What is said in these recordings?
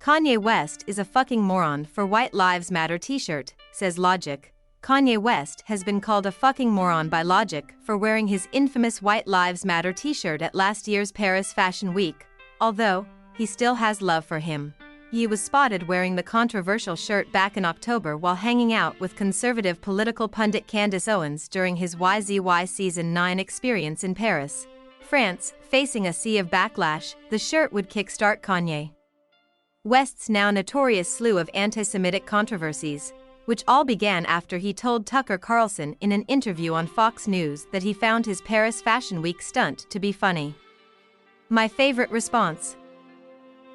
Kanye West is a fucking moron for White Lives Matter t-shirt, says Logic. Kanye West has been called a fucking moron by Logic for wearing his infamous White Lives Matter t-shirt at last year's Paris Fashion Week, although he still has love for him. Ye was spotted wearing the controversial shirt back in October while hanging out with conservative political pundit Candace Owens during his YZY Season 9 experience in Paris, France. Facing a sea of backlash, the shirt would kickstart Kanye West's now notorious slew of anti-Semitic controversies, which all began after he told Tucker Carlson in an interview on Fox News that he found his Paris Fashion Week stunt to be funny. My favorite response.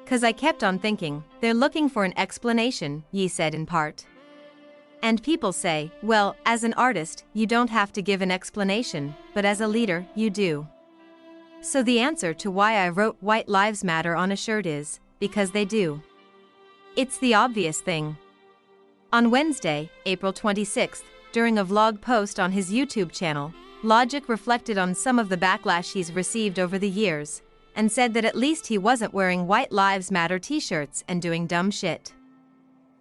"'Cause I kept on thinking, they're looking for an explanation," Ye said in part. And people say, well, as an artist, you don't have to give an explanation, but as a leader, you do. So the answer to why I wrote White Lives Matter on a shirt is, because they do. It's the obvious thing. On Wednesday, April 26th, during a vlog post on his YouTube channel, Logic reflected on some of the backlash he's received over the years, and said that at least he wasn't wearing White Lives Matter t-shirts and doing dumb shit.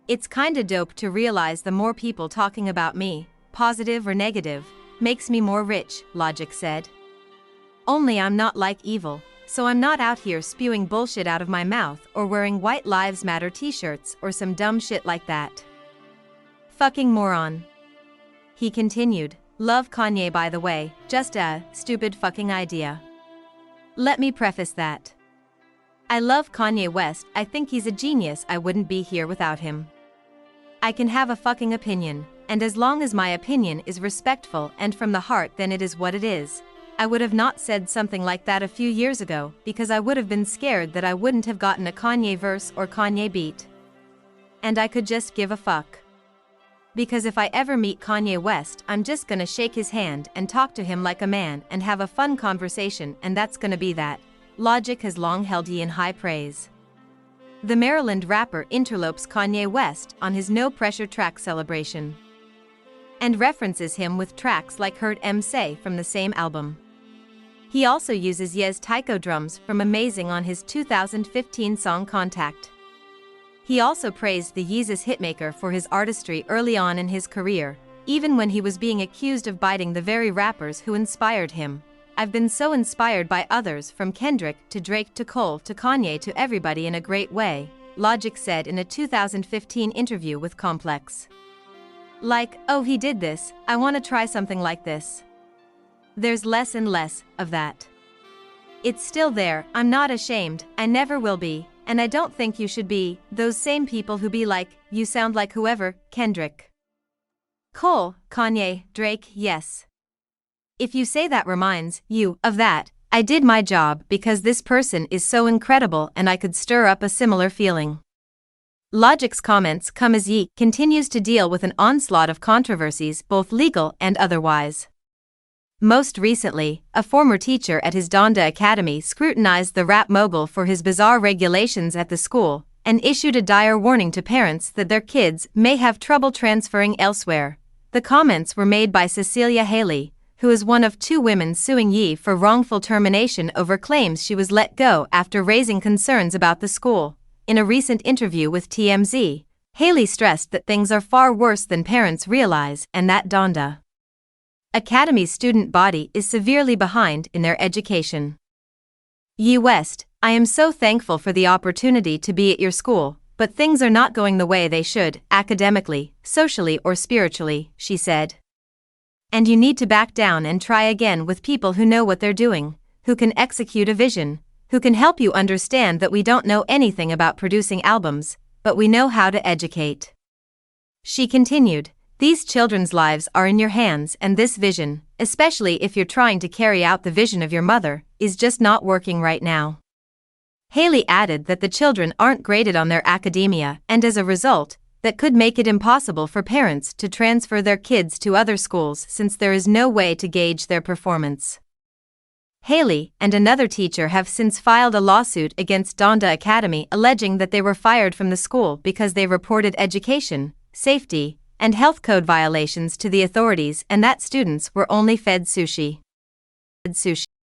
"It's kinda dope to realize the more people talking about me, positive or negative, makes me more rich," Logic said. "Only I'm not like evil, so I'm not out here spewing bullshit out of my mouth or wearing White Lives Matter t-shirts or some dumb shit like that. Fucking moron." He continued, "Love Kanye, by the way, just a stupid fucking idea. Let me preface that. I love Kanye West, I think he's a genius, I wouldn't be here without him. I can have a fucking opinion, and as long as my opinion is respectful and from the heart, then it is what it is. I would have not said something like that a few years ago because I would have been scared that I wouldn't have gotten a Kanye verse or Kanye beat. And I could just give a fuck. Because if I ever meet Kanye West, I'm just gonna shake his hand and talk to him like a man and have a fun conversation, and that's gonna be that." Logic has long held Ye in high praise. The Maryland rapper interlopes Kanye West on his No Pressure track Celebration, and references him with tracks like Heard 'Em Say from the same album. He also uses Ye's taiko drums from Amazing on his 2015 song Contact. He also praised the Yeezus hitmaker for his artistry early on in his career, even when he was being accused of biting the very rappers who inspired him. "I've been so inspired by others, from Kendrick to Drake to Cole to Kanye to everybody in a great way," Logic said in a 2015 interview with Complex. Like, "Oh, he did this, I want to try something like this." There's less and less of that. It's still there, I'm not ashamed, I never will be, and I don't think you should be, those same people who be like, "You sound like whoever, Kendrick, Cole, Kanye, Drake, yes. If you say that reminds you of that, I did my job because this person is so incredible and I could stir up a similar feeling." Logic's comments come as Ye continues to deal with an onslaught of controversies, both legal and otherwise. Most recently, a former teacher at his Donda Academy scrutinized the rap mogul for his bizarre regulations at the school and issued a dire warning to parents that their kids may have trouble transferring elsewhere. The comments were made by Cecilia Haley, who is one of two women suing Ye for wrongful termination over claims she was let go after raising concerns about the school. In a recent interview with TMZ, Haley stressed that things are far worse than parents realize and that Donda Academy's student body is severely behind in their education. "Ye West, I am so thankful for the opportunity to be at your school, but things are not going the way they should, academically, socially or spiritually," she said. "And you need to back down and try again with people who know what they're doing, who can execute a vision, who can help you understand that we don't know anything about producing albums, but we know how to educate." She continued, "These children's lives are in your hands, and this vision, especially if you're trying to carry out the vision of your mother, is just not working right now." Haley added that the children aren't graded on their academia, and as a result, that could make it impossible for parents to transfer their kids to other schools since there is no way to gauge their performance. Haley and another teacher have since filed a lawsuit against Donda Academy alleging that they were fired from the school because they reported education, safety, and health code violations to the authorities and that students were only fed sushi.